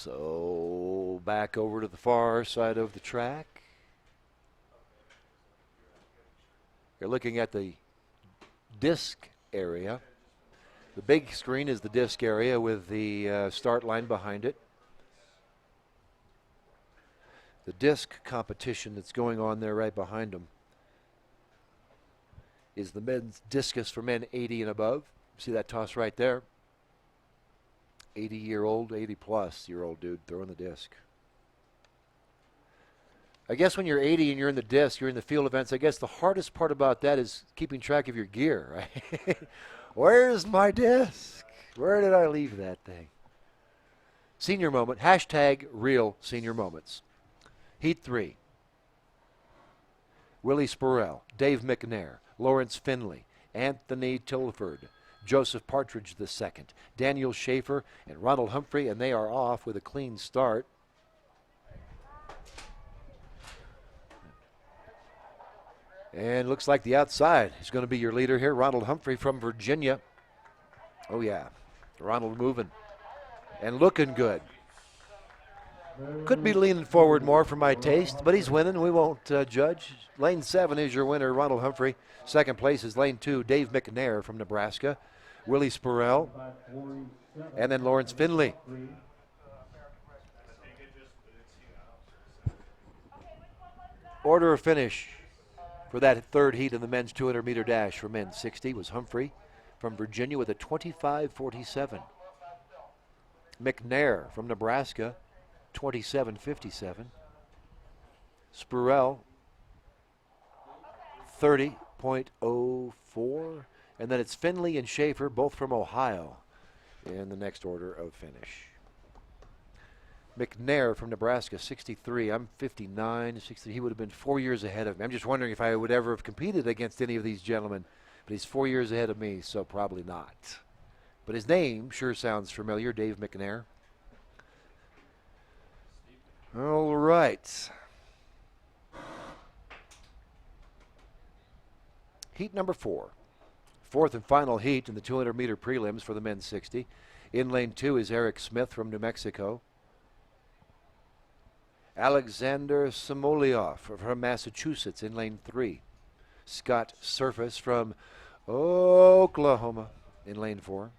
So back over to the far side of the track. You're looking at the disc area. The big screen is the disc area with the start line behind it. The disc competition that's going on there right behind them is the men's discus for men 80 and above. See that toss right there? 80-year-old, 80-plus-year-old dude throwing the disc. I guess when you're 80 and you're in the disc, you're in the field events, I guess the hardest part about that is keeping track of your gear, right? Where's my disc? Where did I leave that thing? Senior moment, hashtag real senior moments. Heat 3. Willie Spurrell, Dave McNair, Lawrence Finley, Anthony Tilford, Joseph Partridge II, Daniel Schaefer, and Ronald Humphrey, and they are off with a clean start. And looks like the outside is going to be your leader here, Ronald Humphrey from Virginia. Oh, yeah. Ronald moving and looking good. Could be leaning forward more for my taste, but he's winning. We won't judge. Lane 7 is your winner, Ronald Humphrey. Second place is Lane 2, Dave McNair from Nebraska. Willie Spurrell, and then Lawrence Finley. Order of finish for that third heat in the men's 200-meter dash for men 60 was Humphrey from Virginia with a 25:47. McNair from Nebraska, 27:57. Spurrell, 30.04. And then it's Finley and Schaefer, both from Ohio, in the next order of finish. McNair from Nebraska, 63. I'm 59, 60. He would have been 4 years ahead of me. I'm just wondering if I would ever have competed against any of these gentlemen. But he's 4 years ahead of me, so probably not. But his name sure sounds familiar, Dave McNair. All right. Heat number 4. Fourth and final heat in the 200-meter prelims for the men's 60. In lane 2 is Eric Smith from New Mexico. Alexander Samolyov from Massachusetts in lane 3. Scott Surface from Oklahoma in lane 4.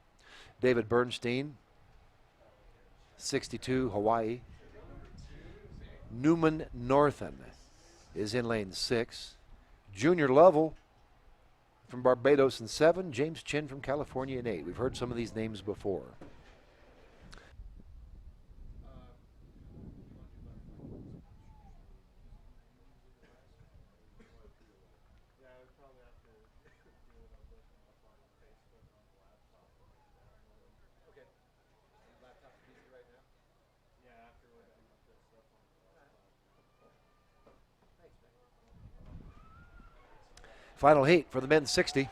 David Bernstein, 62, Hawaii. Newman Northen is in lane 6. Junior Lovell from Barbados in 7. James Chin from California in 8. We've heard some of these names before. Final heat for the men's 60.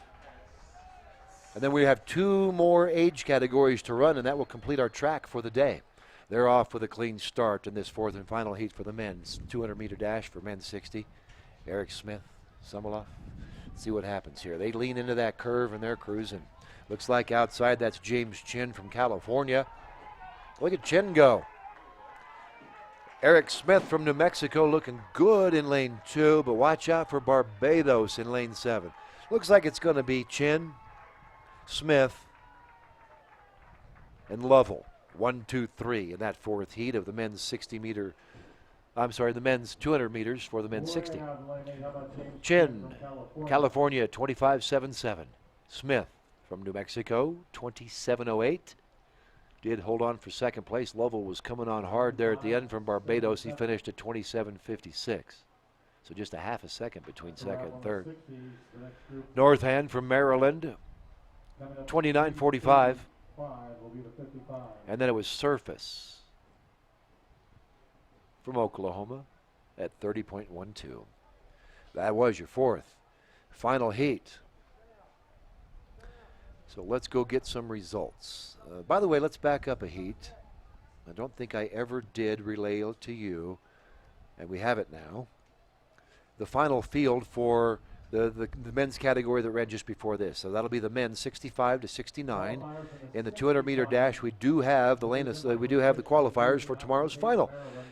And then we have 2 more age categories to run, and that will complete our track for the day. They're off with a clean start in this fourth and final heat for the men's 200-meter dash for men's 60. Eric Smith, Samolyov. Let's see what happens here. They lean into that curve, and they're cruising. Looks like outside that's James Chin from California. Look at Chin go. Eric Smith from New Mexico looking good in lane 2, but watch out for Barbados in lane 7. Looks like it's going to be Chin, Smith, and Lovell. 1, 2, 3 in that fourth heat of the men's 60-meter. I'm sorry, the men's 200 meters for the men's 60. Chin, California, 25.77. Smith from New Mexico, 27.08. Did hold on for second place. Lovell was coming on hard there at the end from Barbados. He finished at 27.56. So just a half a second between second and third. Northand from Maryland, 29.45. And then it was Surface from Oklahoma at 30.12. That was your fourth final heat. So let's go get some results. By the way, let's back up a heat. I don't think I ever did relay it to you, and we have it now. The final field for the men's category that ran just before this. So that'll be the men 65 to 69. In the 200-meter dash, we do have the qualifiers for tomorrow's final.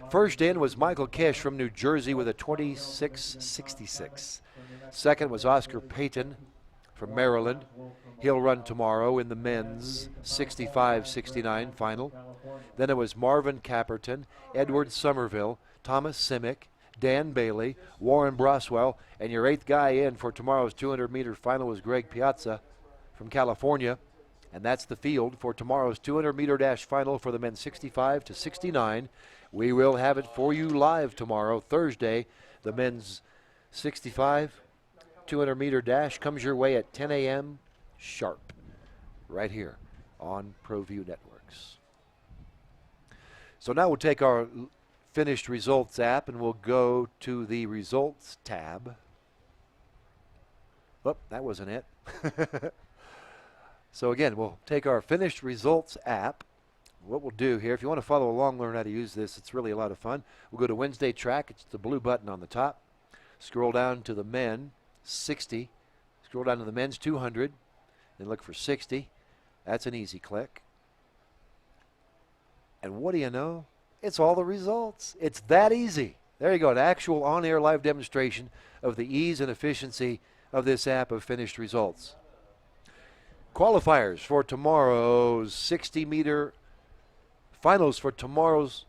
First in was Michael Kish from New Jersey with a 26.66. Second was Oscar Payton from Maryland. He'll run tomorrow in the men's 65-69 final. Then it was Marvin Capperton, Edward Somerville, Thomas Simic, Dan Bailey, Warren Broswell, and your eighth guy in for tomorrow's 200-meter final was Greg Piazza from California. And that's the field for tomorrow's 200-meter dash final for the men 65 to 69. We will have it for you live tomorrow, Thursday. The men's 65 200-meter dash comes your way at 10 a.m. sharp, right here on ProView Networks. So now we'll take our finished results app and we'll go to the results tab. Oh, that wasn't it. So again, we'll take our finished results app. What we'll do here, if you want to follow along, learn how to use this, it's really a lot of fun. We'll go to Wednesday track. It's the blue button on the top. Scroll down to the men 60. Scroll down to the men's 200 and look for 60. That's an easy click. And what do you know? It's all the results. It's that easy. There you go, an actual on-air live demonstration of the ease and efficiency of this app of finished results. Qualifiers for tomorrow's 60-meter finals for tomorrow's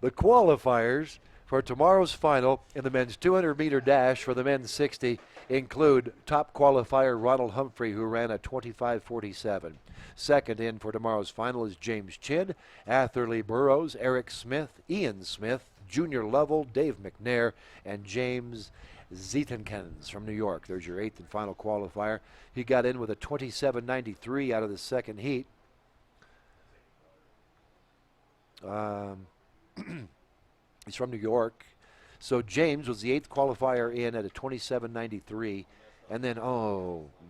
the qualifiers for tomorrow's final in the men's 200-meter dash for the men's 60 include top qualifier Ronald Humphrey, who ran a 25:47. Second in for tomorrow's final is James Chin, Atherley Burrows, Eric Smith, Ian Smith, Junior Lovell, Dave McNair, and James Zietenkens from New York. There's your eighth and final qualifier. He got in with a 27:93 out of the second heat. He's from New York. So James was the eighth qualifier in at a 27:93. And then,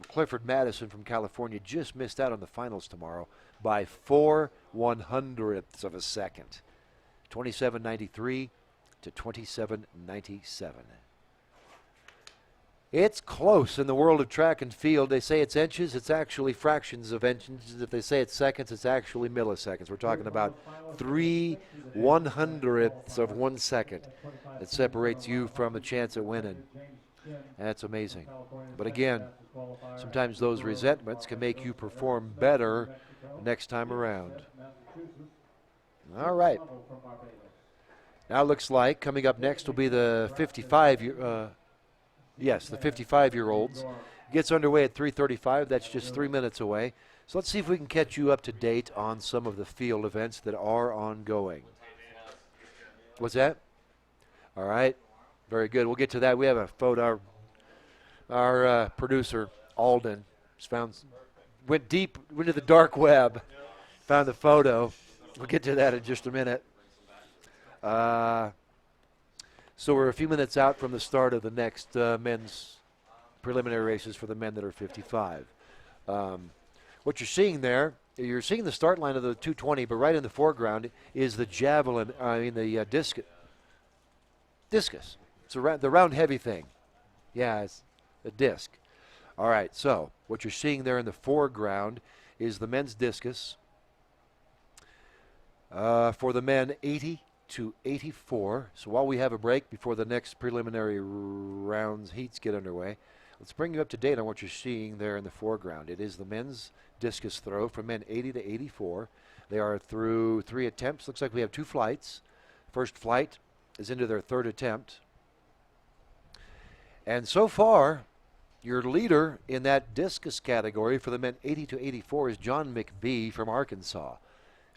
Clifford Madison from California just missed out on the finals tomorrow by 4/100ths of a second. 27:93 to 27:97. It's close in the world of track and field. They say it's inches. It's actually fractions of inches. If they say it's seconds, it's actually milliseconds. We're talking about 3/100ths of 1 second that separates you from a chance at winning. That's amazing. But again, sometimes those resentments can make you perform better next time around. All right. Now it looks like coming up next will be the 55-year-olds. Gets underway at 3:35. That's just 3 minutes away. So let's see if we can catch you up to date on some of the field events that are ongoing. What's that? All right. Very good. We'll get to that. We have a photo. Our producer, Alden, went deep into the dark web, found the photo. We'll get to that in just a minute. So we're a few minutes out from the start of the next men's preliminary races for the men that are 55. What you're seeing there, you're seeing the start line of the 220, but right in the foreground is the javelin, the discus. Discus. It's the round heavy thing. Yeah, it's a disc. All right, so what you're seeing there in the foreground is the men's discus. For the men 80 to 84. So while we have a break before the next preliminary rounds heats get underway, let's bring you up to date on what you're seeing there in the foreground. It is the men's discus throw from men 80 to 84. They are through 3 attempts. Looks like we have 2 flights. First flight is into their 3rd attempt. And so far, your leader in that discus category for the men 80 to 84 is John McBee from Arkansas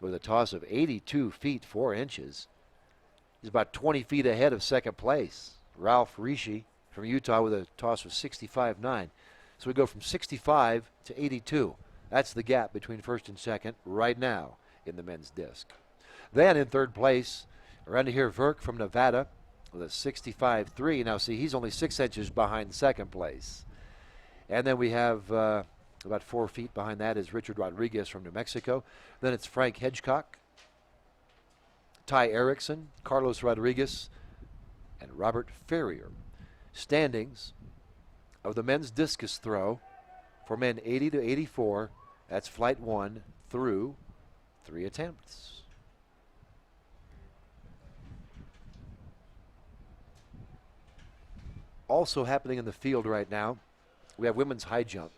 with a toss of 82 feet 4 inches. He's about 20 feet ahead of second place. Ralph Rishi from Utah with a toss of 65.9. So we go from 65 to 82. That's the gap between first and second right now in the men's disc. Then in 3rd place, Randy Verk from Nevada with a 65.3. Now see, he's only 6 inches behind second place. And then we have about 4 feet behind that is Richard Rodriguez from New Mexico. Then it's Frank Hedgecock, Ty Erickson, Carlos Rodriguez, and Robert Ferrier. Standings of the men's discus throw for men 80 to 84. That's flight 1 through 3 attempts. Also happening in the field right now, we have women's high jump.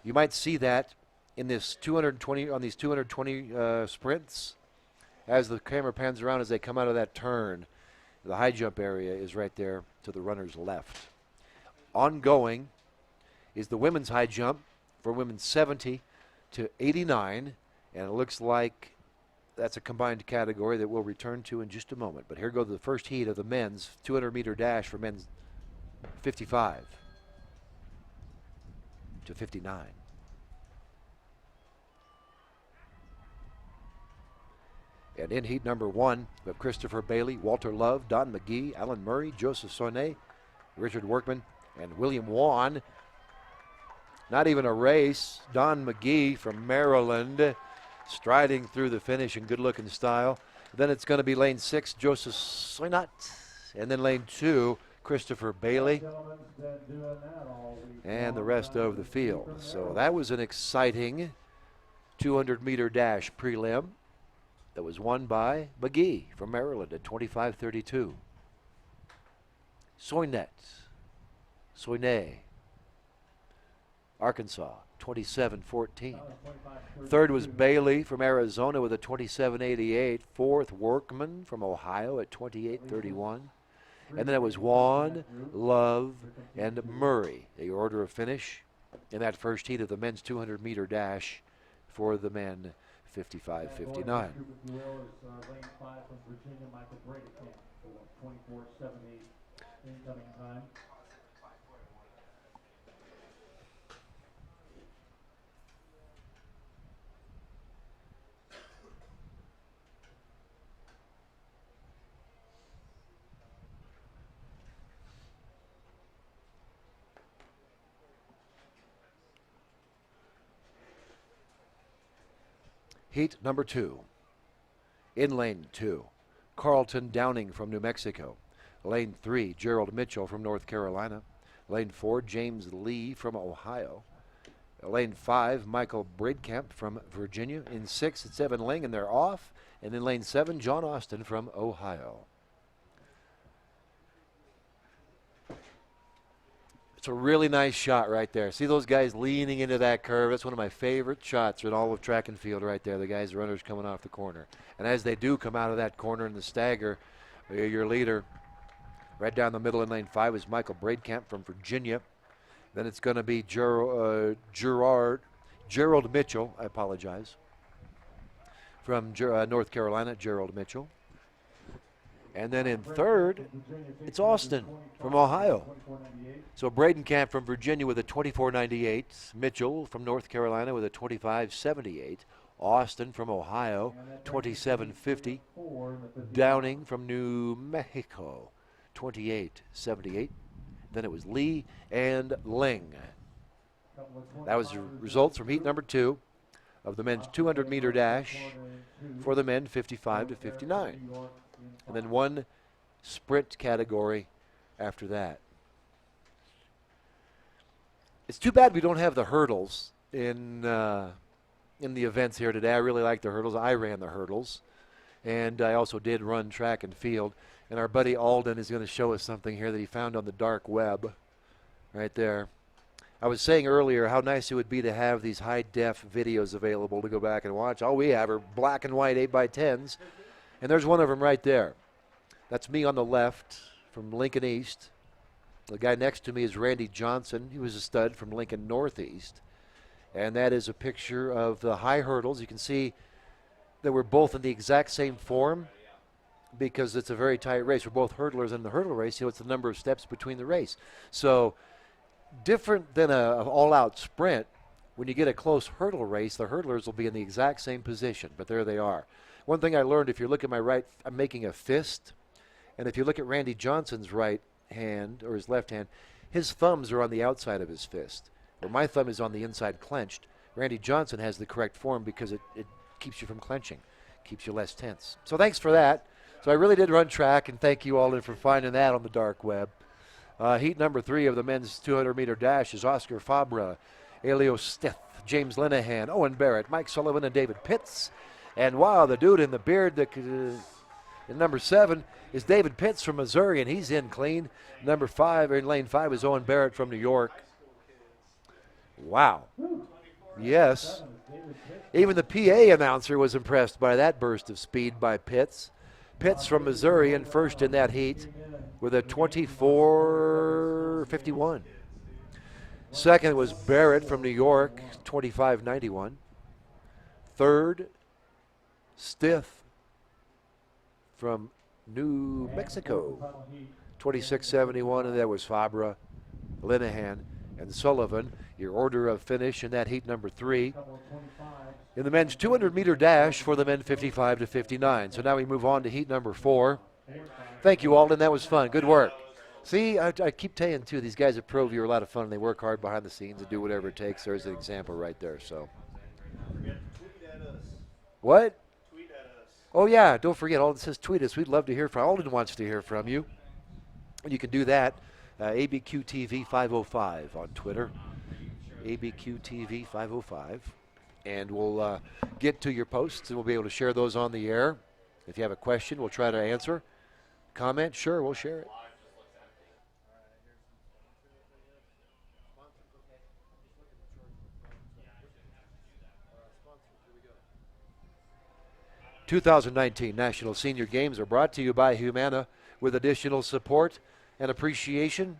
You might see that in this 220 on these 220 sprints as the camera pans around as they come out of that turn. The high jump area is right there to the runner's left. Ongoing is the women's high jump for women 70 to 89, and it looks like that's a combined category that we'll return to in just a moment. But here goes the first heat of the men's 200-meter dash for men's 55 to 59. And in heat number 1, we have Christopher Bailey, Walter Love, Don McGee, Alan Murray, Joseph Sonnet, Richard Workman, and William Wan. Not even a race. Don McGee from Maryland striding through the finish in good-looking style. Then it's going to be lane 6, Joseph Sonnet, and then lane 2, Christopher Bailey, and the rest of the field. So that was an exciting 200-meter dash prelim that was won by McGee from Maryland at 25:32. Sonnet, Arkansas, 27:14. Third was Bailey from Arizona with a 27:88. Fourth, Workman from Ohio at 28:31. And then it was Wan, Love, and Murray, the order of finish in that first heat of the men's 200-meter dash for the men 55-59. Lane 5 from Virginia, Michael Brady, 24:78 incoming time. Heat number 2. In lane 2, Carlton Downing from New Mexico. Lane 3, Gerald Mitchell from North Carolina. Lane 4, James Lee from Ohio. Lane 5, Michael Breedkamp from Virginia. In 6, it's Evan Ling, and they're off. And in lane 7, John Austin from Ohio. It's a really nice shot right there. See those guys leaning into that curve? That's one of my favorite shots in all of track and field right there, the guys, runners coming off the corner. And as they do come out of that corner in the stagger, your leader right down the middle in lane 5 is Michael Breedkamp from Virginia. Then it's going to be Gerald Mitchell, I apologize, from North Carolina, Gerald Mitchell. And then in third, it's Austin from Ohio. So Breedkamp from Virginia with a 24:98. Mitchell from North Carolina with a 25:78. Austin from Ohio, 27:50. Downing from New Mexico, 28:78. Then it was Lee and Ling. That was the results from heat number 2 of the men's 200-meter dash for the men 55-59. And then one sprint category after that. It's too bad we don't have the hurdles in the events here today. I really like the hurdles. I ran the hurdles, and I also did run track and field. And our buddy Alden is going to show us something here that he found on the dark web right there. I was saying earlier how nice it would be to have these high-def videos available to go back and watch. All we have are black and white 8x10s. And there's one of them right there. That's me on the left from Lincoln East. The guy next to me is Randy Johnson. He was a stud from Lincoln Northeast. And that is a picture of the high hurdles. You can see that we're both in the exact same form because it's a very tight race. We're both hurdlers in the hurdle race. You know, it's the number of steps between the race. So different than an all-out sprint, when you get a close hurdle race, the hurdlers will be in the exact same position. But there they are. One thing I learned, if you look at my right, I'm making a fist. And if you look at Randy Johnson's right hand, or his left hand, his thumbs are on the outside of his fist. Where my thumb is on the inside clenched. Randy Johnson has the correct form because it keeps you from clenching, keeps you less tense. So thanks for that. So I really did run track, and thank you all for finding that on the dark web. Heat number 3 of the men's 200-meter dash is Oscar Fabra, Elio Stith, James Linehan, Owen Barrett, Mike Sullivan, and David Pitts. And wow, the dude in the beard that in number 7 is David Pitts from Missouri, and he's in clean. Number 5, or in lane 5, is Owen Barrett from New York. Wow. Yes. Even the PA announcer was impressed by that burst of speed by Pitts. Pitts from Missouri in first in that heat with a 24:51. Second was Barrett from New York, 25:91. Third, Stith from New Mexico, 26:71, and there was Fabra, Linehan, and Sullivan. Your order of finish in that heat number 3. In the men's 200-meter dash for the men 55 to 59. So now we move on to heat number 4. Thank you, Alden. That was fun. Good work. See, I keep telling you, too, these guys at ProView are a lot of fun. They work hard behind the scenes and do whatever it takes. There's an example right there. So, what? Tweet at us. Oh, yeah. Don't forget, Alden says tweet us. We'd love to hear from Alden wants to hear from you. You can do that. ABQTV 505 on Twitter. ABQTV 505. And we'll get to your posts, and we'll be able to share those on the air. If you have a question, we'll try to answer. Comment, sure, we'll share it. 2019 National Senior Games are brought to you by Humana with additional support and appreciation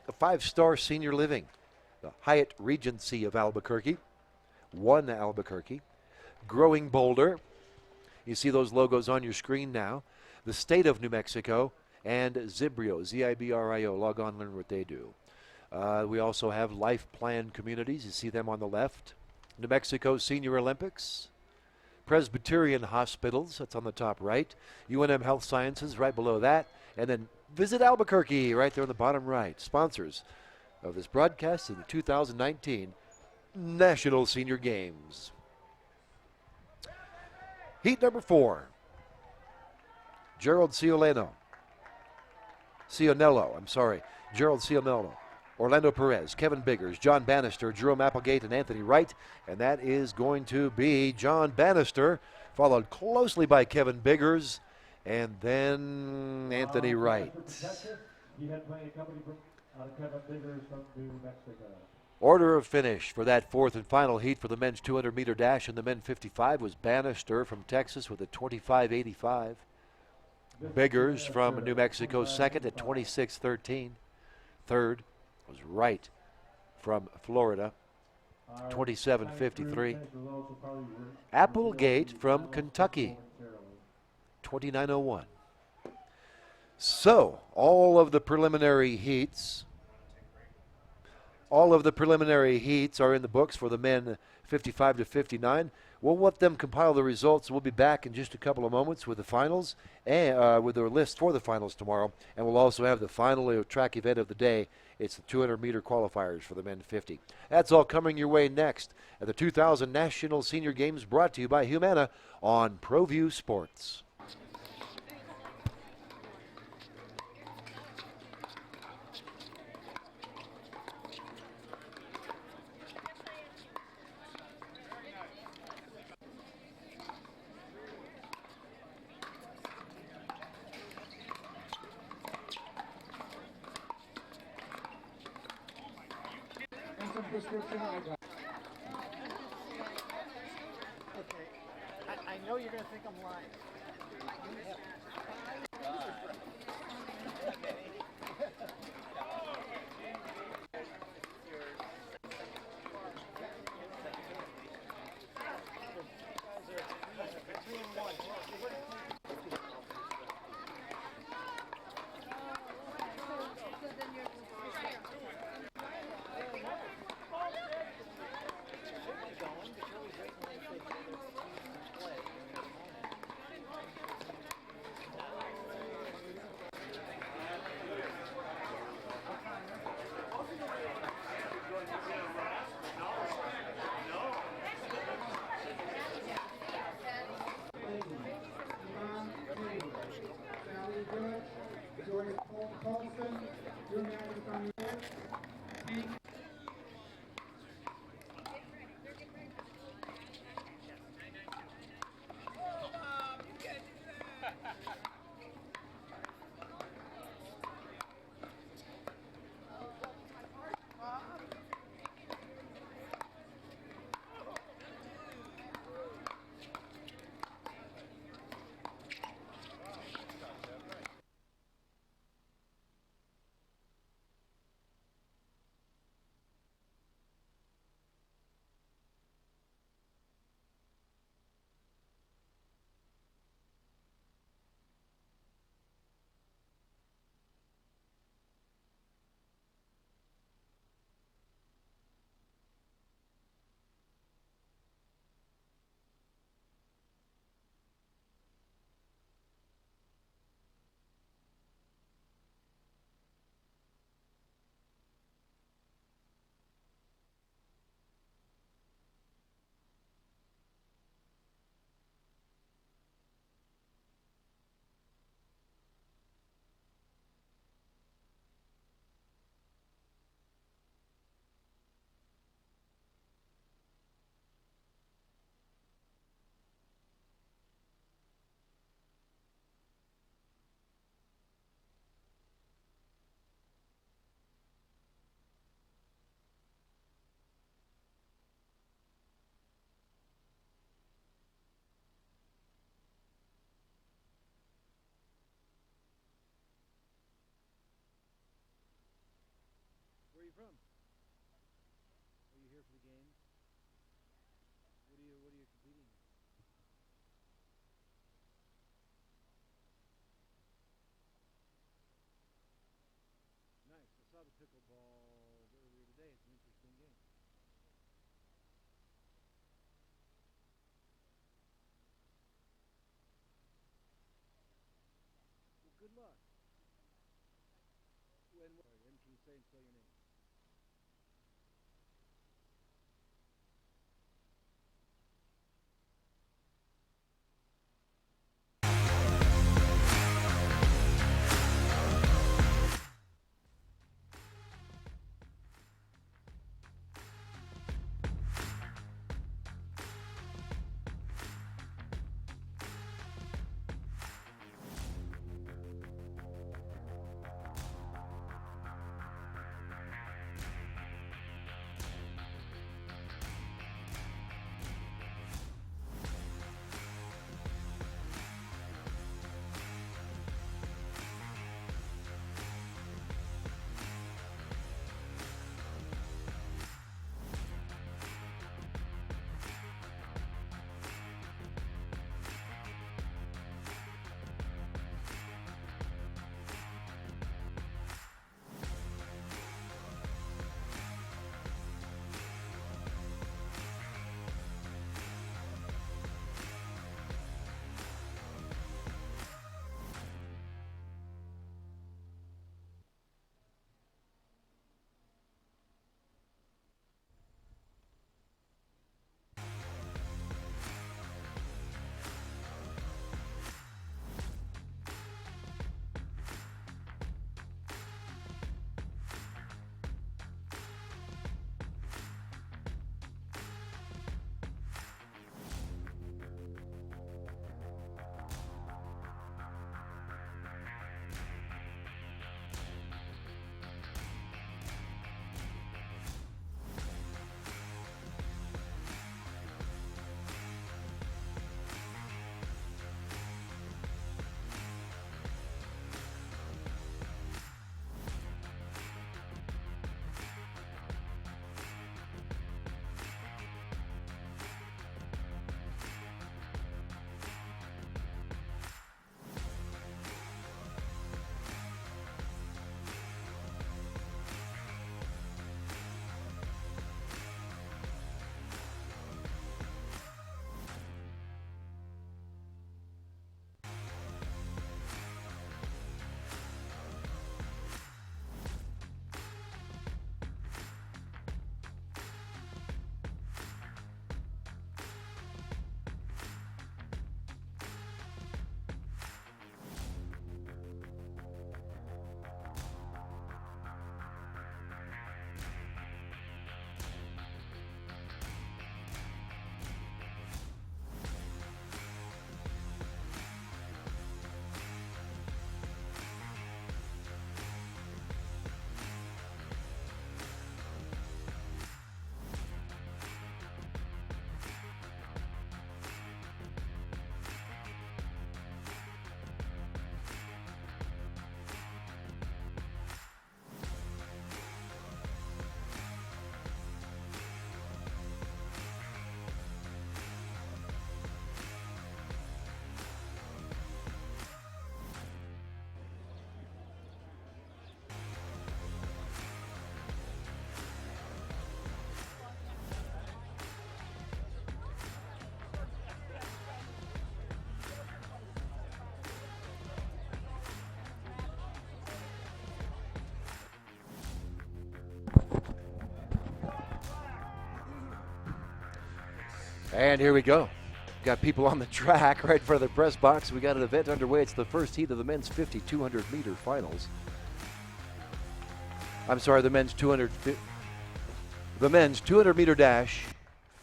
of 5-star senior living. The Hyatt Regency of Albuquerque, One Albuquerque, Growing Boulder. You see those logos on your screen now. The State of New Mexico and Zibrio, Z-I-B-R-I-O. Log on, learn what they do. We also have Life Plan Communities. You see them on the left. New Mexico Senior Olympics. Presbyterian Hospitals, that's on the top right. UNM Health Sciences right below that. And then Visit Albuquerque right there on the bottom right. Sponsors of this broadcast of the 2019 National Senior Games. Heat number 4. Gerald Cionello. Gerald Cionello. Orlando Perez, Kevin Biggers, John Bannister, Jerome Applegate, and Anthony Wright. And that is going to be John Bannister, followed closely by Kevin Biggers, and then Anthony Wright. Order of finish for that 4th and final heat for the men's 200-meter dash and the men 55 was Bannister from Texas with a 25:85. Biggers from New Mexico second at 26:13. Third was Wright from Florida, 27:53. Applegate from Kentucky, 29:01. So, all of the preliminary heats are in the books for the men 55 to 59. We'll let them compile the results. We'll be back in just a couple of moments with the finals and with the list for the finals tomorrow. And we'll also have the final track event of the day. It's the 200-meter qualifiers for the men 50. That's all coming your way next at the 2000 National Senior Games, brought to you by Humana on ProView Sports. Okay, I know you're going to think I'm lying. Where are you from? Are you here for the games? What are you competing in? Nice. I saw the pickleball earlier today. It's an interesting game. Well, good luck. When can you say and spell your name? And here we go. Got people on the track right in front of the press box. We got an event underway. It's the first heat of the men's 50 200 meter finals. I'm sorry, the men's 200 meter dash,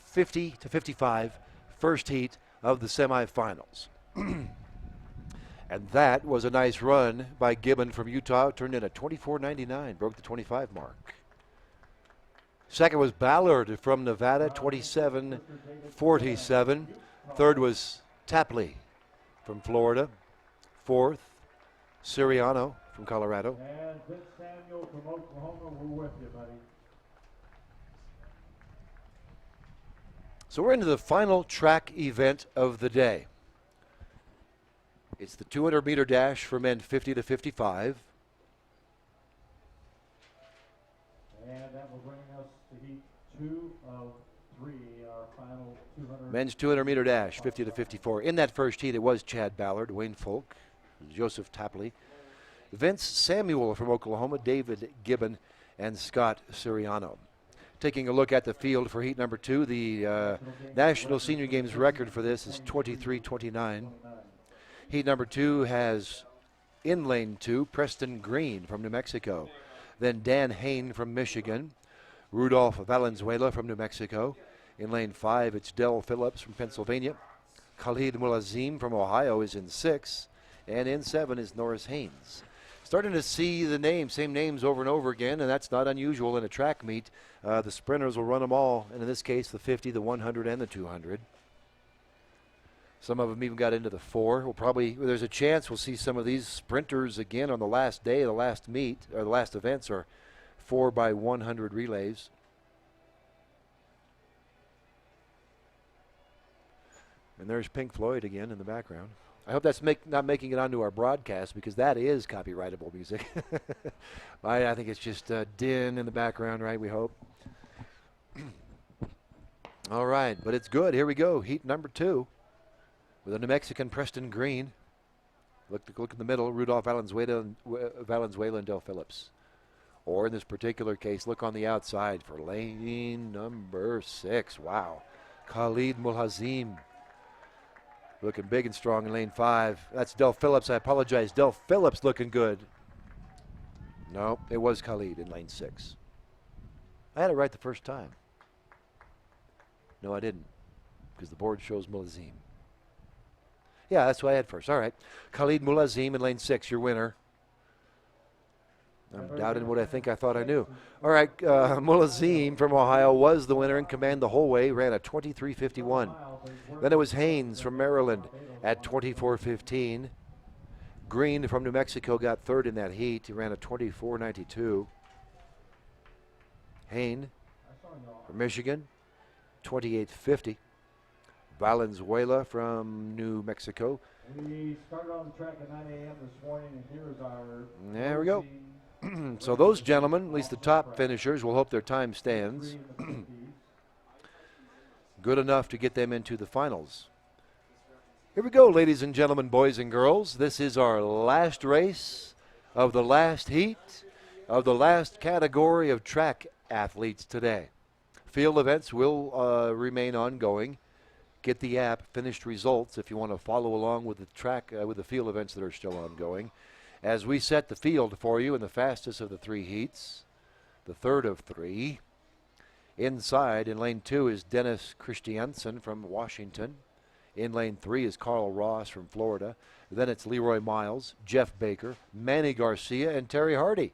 50 to 55, first heat of the semifinals. And that was a nice run by Gibbon from Utah. Turned in a 24.99, broke the 25 mark. Second was Ballard from Nevada, 27.47. Third was Tapley from Florida. Fourth, Siriano from Colorado. And Vince Samuel from Oklahoma, we're with you, buddy. So we're into the final track event of the day. It's the 200 meter dash for men 50 to 55. And that will bring us to heat 2 of 3, our final 200. Men's 200 meter dash, 50 to 54. In that first heat, it was Chad Ballard, Wayne Folk, Joseph Tapley, Vince Samuel from Oklahoma, David Gibbon, and Scott Siriano. Taking a look at the field for heat number 2, the National Senior Games record for this is 23:29. Heat number 2 has in lane 2, Preston Green from New Mexico. Then Dan Hain from Michigan. Rudolph Valenzuela from New Mexico. In lane 5, it's Del Phillips from Pennsylvania. Khalid Mulazim from Ohio is in 6. And in 7 is Norris Haynes. Starting to see the same names over and over again, and that's not unusual in a track meet. The sprinters will run them all, and in this case, the 50, the 100, and the 200. Some of them even got into the 4. There's a chance we'll see some of these sprinters again on the last day, the last meet, or the last events are 4x100 relays. And there's Pink Floyd again in the background. I hope that's not making it onto our broadcast, because that is copyrightable music. I think it's just din in the background, right? We hope. All right, but it's good. Here we go. Heat number 2 with a New Mexican Preston Green. Look in the middle, Rudolph Valenzuela and Del Phillips. Or in this particular case, look on the outside for lane number 6. Wow. Khalid Mulazim. Looking big and strong in lane 5. That's Del Phillips. I apologize. Del Phillips looking good. No, it was Khalid in lane 6. I had it right the first time. No, I didn't, because the board shows Mulazim. Yeah, that's what I had first. All right. Khalid Mulazim in lane 6, your winner. I'm doubting what I thought I knew. All right, Mulazim from Ohio was the winner in command the whole way, ran a 23:51. Then it was Haynes from Maryland at 24:15. Green from New Mexico got third in that heat. He ran a 24:92. Hain from Michigan, 28:50. Valenzuela from New Mexico. We started on the track at 9 a.m. this morning, and here's our... There we go. So those gentlemen, at least the top finishers, will hope their time stands. Good enough to get them into the finals. Here we go, ladies and gentlemen, boys and girls. This is our last race of the last heat of the last category of track athletes today. Field events will remain ongoing. Get the app, finished results, if you want to follow along with the track, with the field events that are still ongoing. As we set the field for you in the fastest of the 3 heats, the third of 3. Inside in lane 2 is Dennis Christiansen from Washington. In lane 3 is Carl Ross from Florida. Then it's Leroy Miles, Jeff Baker, Manny Garcia, and Terry Hardy.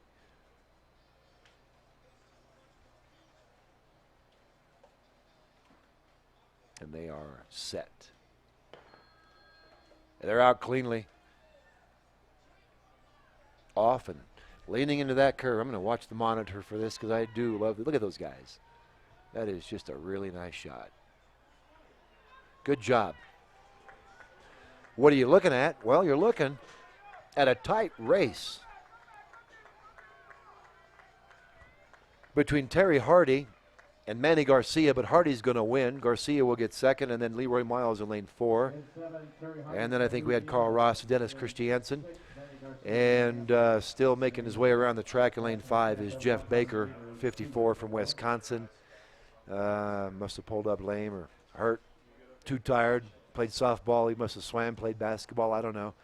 And they are set. They're out cleanly. Off and leaning into that curve. I'm going to watch the monitor for this, because I do love it. Look at those guys. That is just a really nice shot. Good job. What are you looking at? Well, you're looking at a tight race between Terry Hardy and Manny Garcia, but Hardy's going to win. Garcia will get second, and then Leroy Miles in lane 4. And then I think we had Carl Ross and Dennis Christiansen. And still making his way around the track in lane 5 is Jeff Baker, 54 from Wisconsin. Must have pulled up lame or hurt. too tired, played softball. He must have swam, played basketball. I don't know.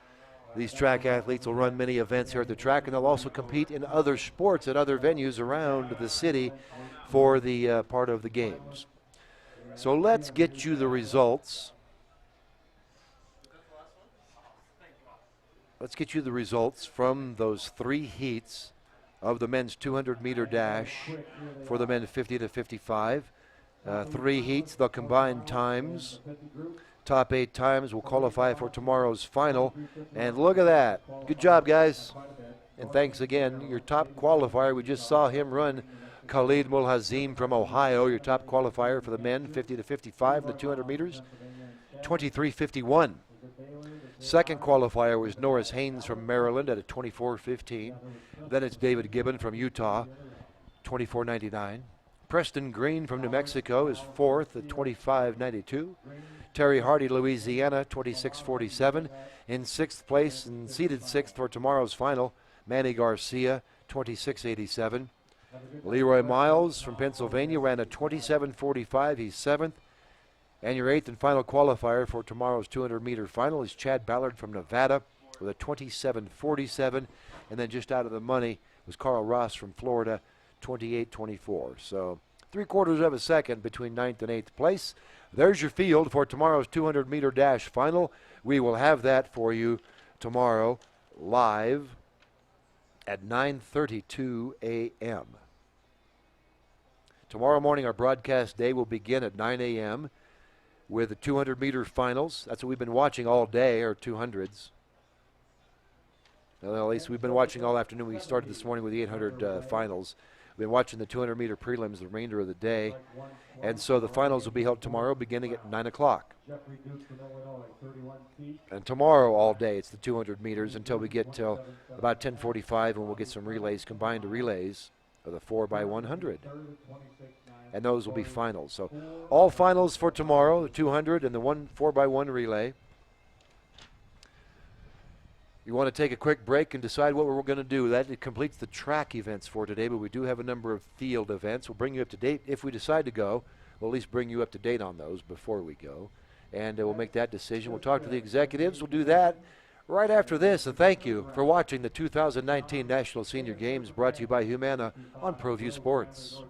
These track athletes will run many events here at the track, and they'll also compete in other sports at other venues around the city for the part of the games. So let's get you the results. Let's get you the results from those 3 heats of the men's 200-meter dash for the men 50 to 55. 3 heats, they'll combine times. Top 8 times will qualify for tomorrow's final. And look at that. Good job, guys. And thanks again. Your top qualifier, we just saw him run, Khalid Mulhazim from Ohio, your top qualifier for the men 50 to 55 in the 200 meters, 23:51. Second qualifier was Norris Haynes from Maryland at a 24:15. Then it's David Gibbon from Utah, 24:99. Preston Green from New Mexico is 4th at 25:92. Terry Hardy, Louisiana, 26:47. In 6th place and seeded 6th for tomorrow's final, Manny Garcia, 26:87. Leroy Miles from Pennsylvania ran a 27:45. He's 7th. And your 8th and final qualifier for tomorrow's 200-meter final is Chad Ballard from Nevada with a 27:47. And then just out of the money was Carl Ross from Florida, 28:24. So 3/4 of a second between 9th and 8th place. There's your field for tomorrow's 200-meter dash final. We will have that for you tomorrow live at 9:32 a.m. Tomorrow morning, our broadcast day will begin at 9 a.m. with the 200-meter finals. That's what we've been watching all day, or 200s. Well, at least we've been watching all afternoon. We started this morning with the 800 finals. We've been watching the 200-meter prelims the remainder of the day. And so the finals will be held tomorrow beginning at 9 o'clock. And tomorrow all day it's the 200 meters until we get till about 10:45 when we'll get some relays, combined relays of the 4x100. And those will be finals. So all finals for tomorrow, the 200 and the 4x1 relay. You want to take a quick break and decide what we're going to do. That completes the track events for today, but we do have a number of field events. We'll bring you up to date. If we decide to go, we'll at least bring you up to date on those before we go. And we'll make that decision. We'll talk to the executives. We'll do that right after this. And thank you for watching the 2019 National Senior Games, brought to you by Humana on ProView Sports.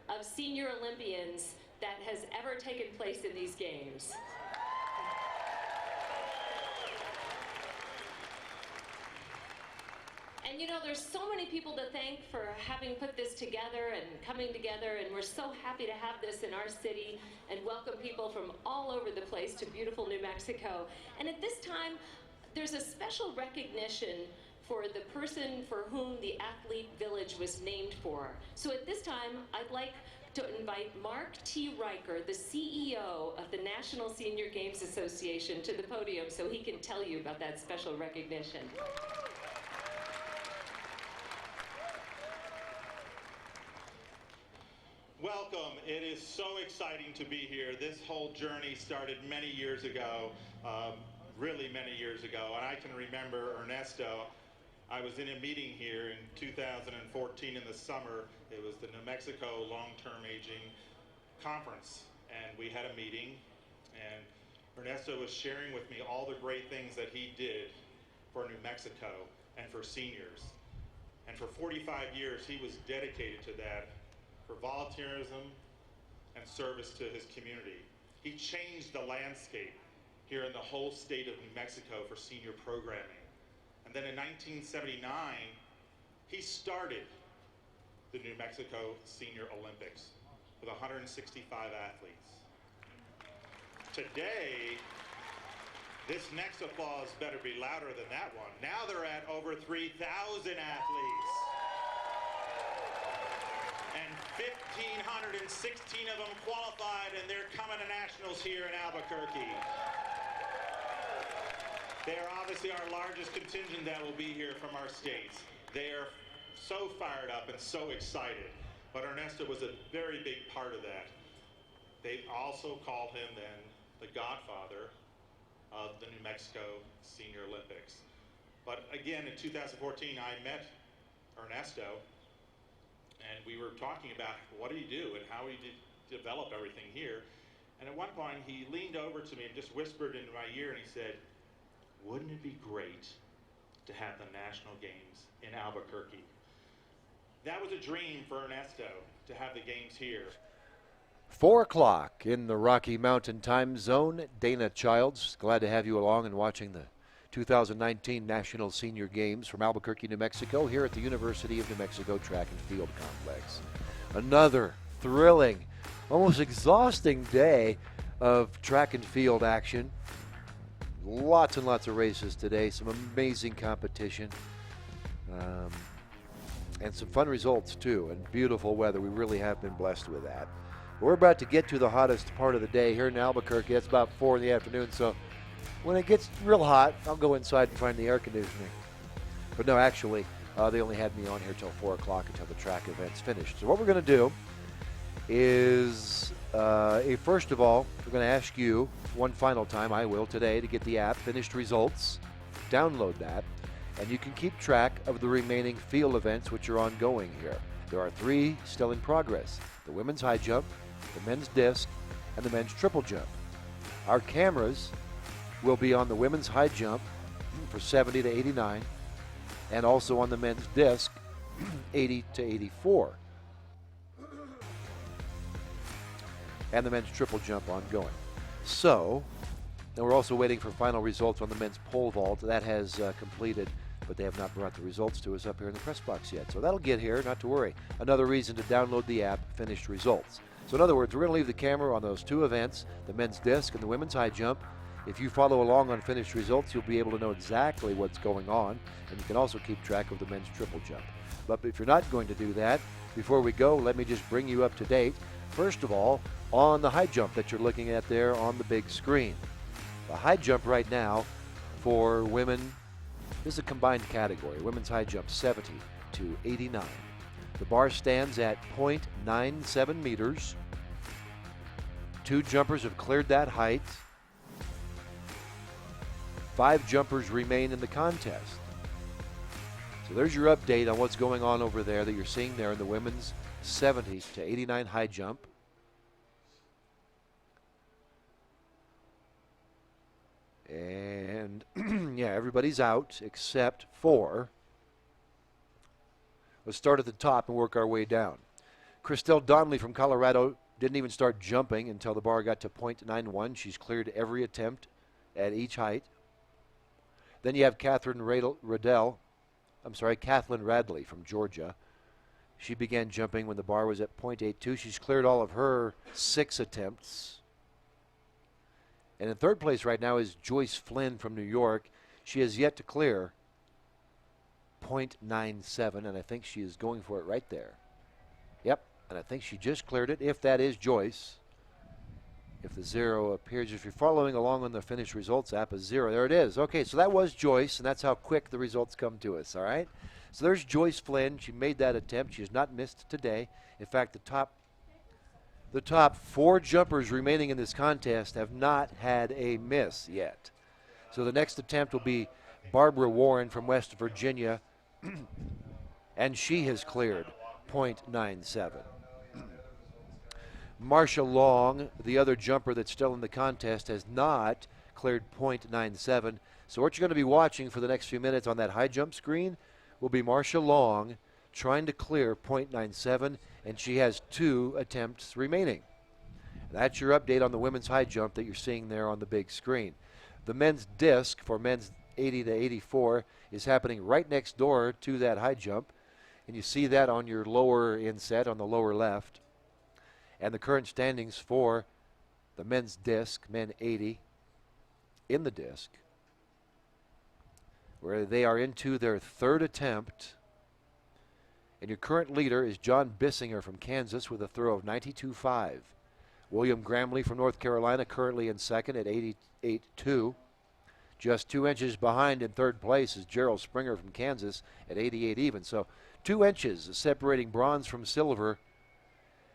Of senior Olympians that has ever taken place in these games. And you know, there's so many people to thank for having put this together and coming together, and we're so happy to have this in our city and welcome people from all over the place to beautiful New Mexico. And at this time, there's a special recognition for the person for whom the Athlete Village was named for. So at this time, I'd like to invite Mark T. Riker, the CEO of the National Senior Games Association, to the podium so he can tell you about that special recognition. Welcome. It is so exciting to be here. This whole journey started many years ago, really many years ago, and I can remember Ernesto. I was in a meeting here in 2014 in the summer. It was the New Mexico Long-Term Aging Conference, and we had a meeting, and Ernesto was sharing with me all the great things that he did for New Mexico and for seniors. And for 45 years, he was dedicated to that for for volunteerism and service to his community. He changed the landscape here in the whole state of New Mexico for senior programming. And then in 1979, he started the New Mexico Senior Olympics with 165 athletes. Today, this next applause better be louder than that one. Now they're at over 3,000 athletes. And 1,516 of them qualified, and they're coming to nationals here in Albuquerque. They are obviously our largest contingent that will be here from our states. They are so fired up and so excited. But Ernesto was a very big part of that. They also called him then the godfather of the New Mexico Senior Olympics. But again, in 2014, I met Ernesto, and we were talking about what do you do and how we develop everything here. And at one point, he leaned over to me and just whispered into my ear, and he said, "Wouldn't it be great to have the National Games in Albuquerque?" That was a dream for Ernesto, to have the games here. 4 o'clock in the Rocky Mountain time zone. Dana Childs, glad to have you along and watching the 2019 National Senior Games from Albuquerque, New Mexico, here at the University of New Mexico Track and Field Complex. Another thrilling, almost exhausting day of track and field action. Lots and lots of races today, some amazing competition, and some fun results too, and beautiful weather. We really have been blessed with that. We're about to get to the hottest part of the day here in Albuquerque. It's about 4 in the afternoon, so when it gets real hot, I'll go inside and find the air conditioning. But no, actually, they only had me on here till 4 o'clock until the track event's finished. So what we're going to do is, first of all, we're going to ask you one final time, I will today, to get the app, Finished Results. Download that, and you can keep track of the remaining field events which are ongoing here. There are 3 still in progress: the women's high jump, the men's disc, and the men's triple jump. Our cameras will be on the women's high jump for 70 to 89, and also on the men's disc 80 to 84. And the men's triple jump ongoing. So, and we're also waiting for final results on the men's pole vault. That has completed, but they have not brought the results to us up here in the press box yet. So that'll get here, not to worry. Another reason to download the app, Finished Results. So in other words, we're going to leave the camera on those 2 events, the men's disc and the women's high jump. If you follow along on Finished Results, you'll be able to know exactly what's going on, and you can also keep track of the men's triple jump. But if you're not going to do that, before we go, let me just bring you up to date. First of all, on the high jump that you're looking at there on the big screen. The high jump right now for women is a combined category. Women's high jump 70 to 89. The bar stands at 0.97 meters. 2 jumpers have cleared that height. 5 jumpers remain in the contest. So there's your update on what's going on over there that you're seeing there in the women's 70 to 89 high jump. And yeah, everybody's out except for, let's start at the top and work our way down. Christelle Donnelly from Colorado didn't even start jumping until the bar got to 0.91. She's cleared every attempt at each height. Then you have Kathleen Radley from Georgia. She began jumping when the bar was at 0.82. She's cleared all of her 6 attempts. And in third place right now is Joyce Flynn from New York. She has yet to clear 0.97, and I think she is going for it right there. Yep, and I think she just cleared it, if that is Joyce. If the 0 appears, if you're following along on the Finished Results app, a 0. There it is. Okay, so that was Joyce, and that's how quick the results come to us, all right? So there's Joyce Flynn. She made that attempt. She has not missed today. In fact, the top 4 jumpers remaining in this contest have not had a miss yet. So the next attempt will be Barbara Warren from West Virginia, and she has cleared 0.97. Marcia Long, the other jumper that's still in the contest, has not cleared 0.97. So what you're going to be watching for the next few minutes on that high jump screen will be Marcia Long trying to clear .97, and she has 2 attempts remaining. That's your update on the women's high jump that you're seeing there on the big screen. The men's disc for men's 80 to 84 is happening right next door to that high jump, and you see that on your lower inset on the lower left. And the current standings for the men's disc, men 80, in the disc, where they are into their 3rd attempt. And your current leader is John Bissinger from Kansas with a throw of 92.5. William Gramley from North Carolina currently in 2nd at 88.2. Just 2 inches behind in 3rd place is Gerald Springer from Kansas at 88 even. So 2 inches separating bronze from silver,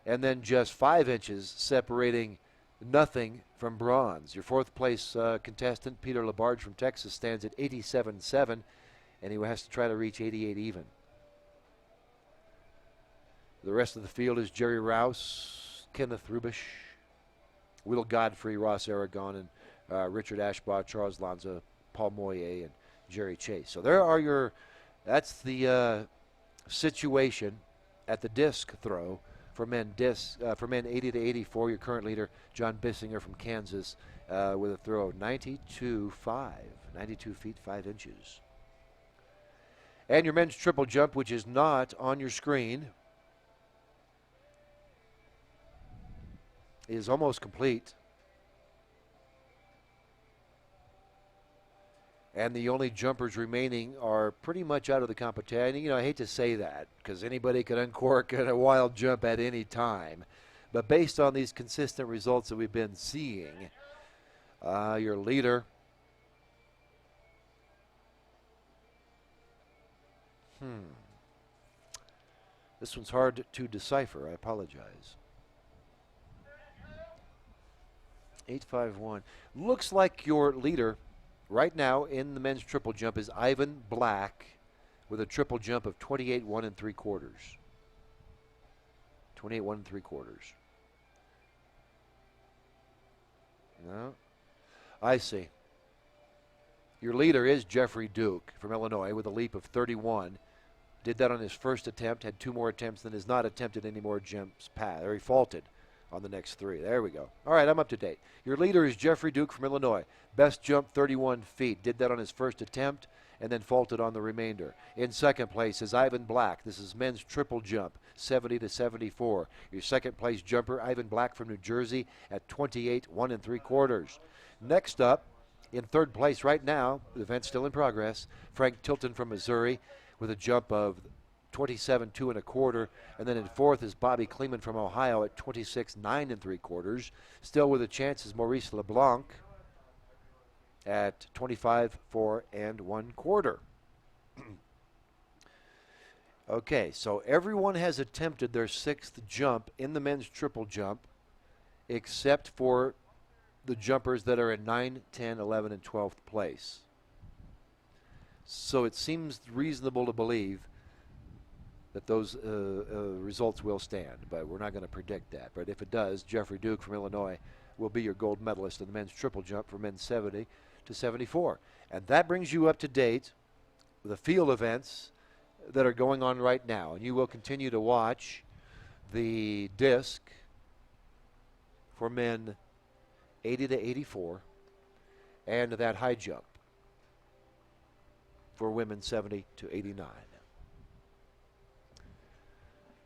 and then just 5 inches separating nothing from bronze. Your 4th place contestant, Peter Labarge from Texas, stands at 87.7, and he has to try to reach 88 even. The rest of the field is Jerry Rouse, Kenneth Rubish, Will Godfrey, Ross Aragon, and Richard Ashbaugh, Charles Lanza, Paul Moyer, and Jerry Chase. So there are that's the situation at the disc throw for men 80 to 84. Your current leader, John Bissinger from Kansas, with a throw of 92.5, 92 feet 5 inches. And your men's triple jump, which is not on your screen, is almost complete. And the only jumpers remaining are pretty much out of the competition. You know, I hate to say that because anybody could uncork at a wild jump at any time. But based on these consistent results that we've been seeing, your leader, this one's hard to decipher. I apologize. 851. Looks like your leader right now in the men's triple jump is Ivan Black with a triple jump of 28 1 3/4. 28 1 3/4. No, I see. Your leader is Jeffrey Duke from Illinois with a leap of 31. Did that on his first attempt, had 2 more attempts, then has not attempted any more jumps past, or he faulted on the next 3. There we go. All right, I'm up to date. Your leader is Jeffrey Duke from Illinois. Best jump 31 feet. Did that on his first attempt and then faulted on the remainder. In 2nd place is Ivan Black. This is men's triple jump, 70 to 74. Your 2nd place jumper, Ivan Black from New Jersey at 28 1 3/4. Next up, in 3rd place right now, the event's still in progress, Frank Tilton from Missouri with a jump of 27 2 1/4, and then in 4th is Bobby Kleeman from Ohio at 26 9 3/4. Still with a chance is Maurice LeBlanc at 25 4 1/4. Okay, so everyone has attempted their 6th jump in the men's triple jump except for the jumpers that are in 9, 10, 11, and 12th place. So it seems reasonable to believe that those results will stand, but we're not going to predict that. But if it does, Jeffrey Duke from Illinois will be your gold medalist in the men's triple jump for men's 70 to 74. And that brings you up to date with the field events that are going on right now. And you will continue to watch the disc for men 80 to 84 and that high jump for women 70 to 89.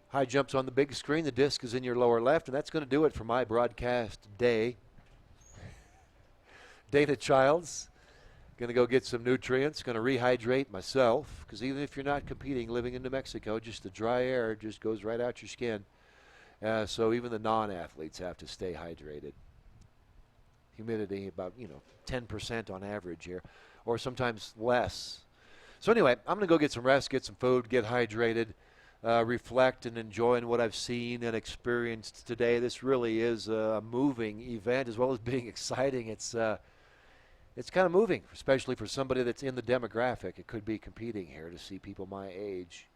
High jumps on the big screen. The disc is in your lower left, and that's going to do it for my broadcast day. Dana Childs, going to go get some nutrients, going to rehydrate myself, because even if you're not competing, living in New Mexico, just the dry air just goes right out your skin. So even the non-athletes have to stay hydrated. Humidity about, 10% on average here, or sometimes less. So anyway, I'm going to go get some rest, get some food, get hydrated, reflect and enjoy what I've seen and experienced today. This really is a moving event as well as being exciting. It's kind of moving, especially for somebody that's in the demographic. It could be competing here to see people my age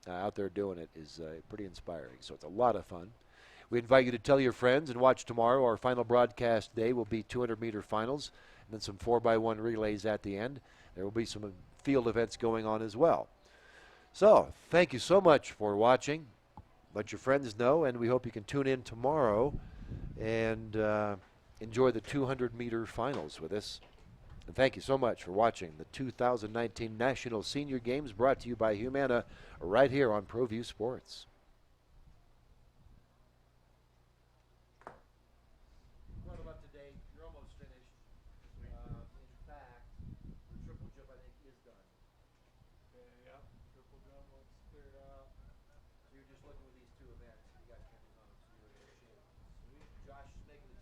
out there doing it is pretty inspiring. So it's a lot of fun. We invite you to tell your friends and watch tomorrow. Our final broadcast day will be 200-meter finals and then some 4x1 relays at the end. There will be some field events going on as well. So, thank you so much for watching. Let your friends know, and we hope you can tune in tomorrow and enjoy the 200-meter finals with us. And thank you so much for watching the 2019 National Senior Games, brought to you by Humana right here on ProView Sports. What about today? You're almost finished. In fact, the triple jump, I think, is done. Yeah, triple jump looks cleared out. So you're just looking with these two events. You got cameras on them, so you're in good shape. Josh is making the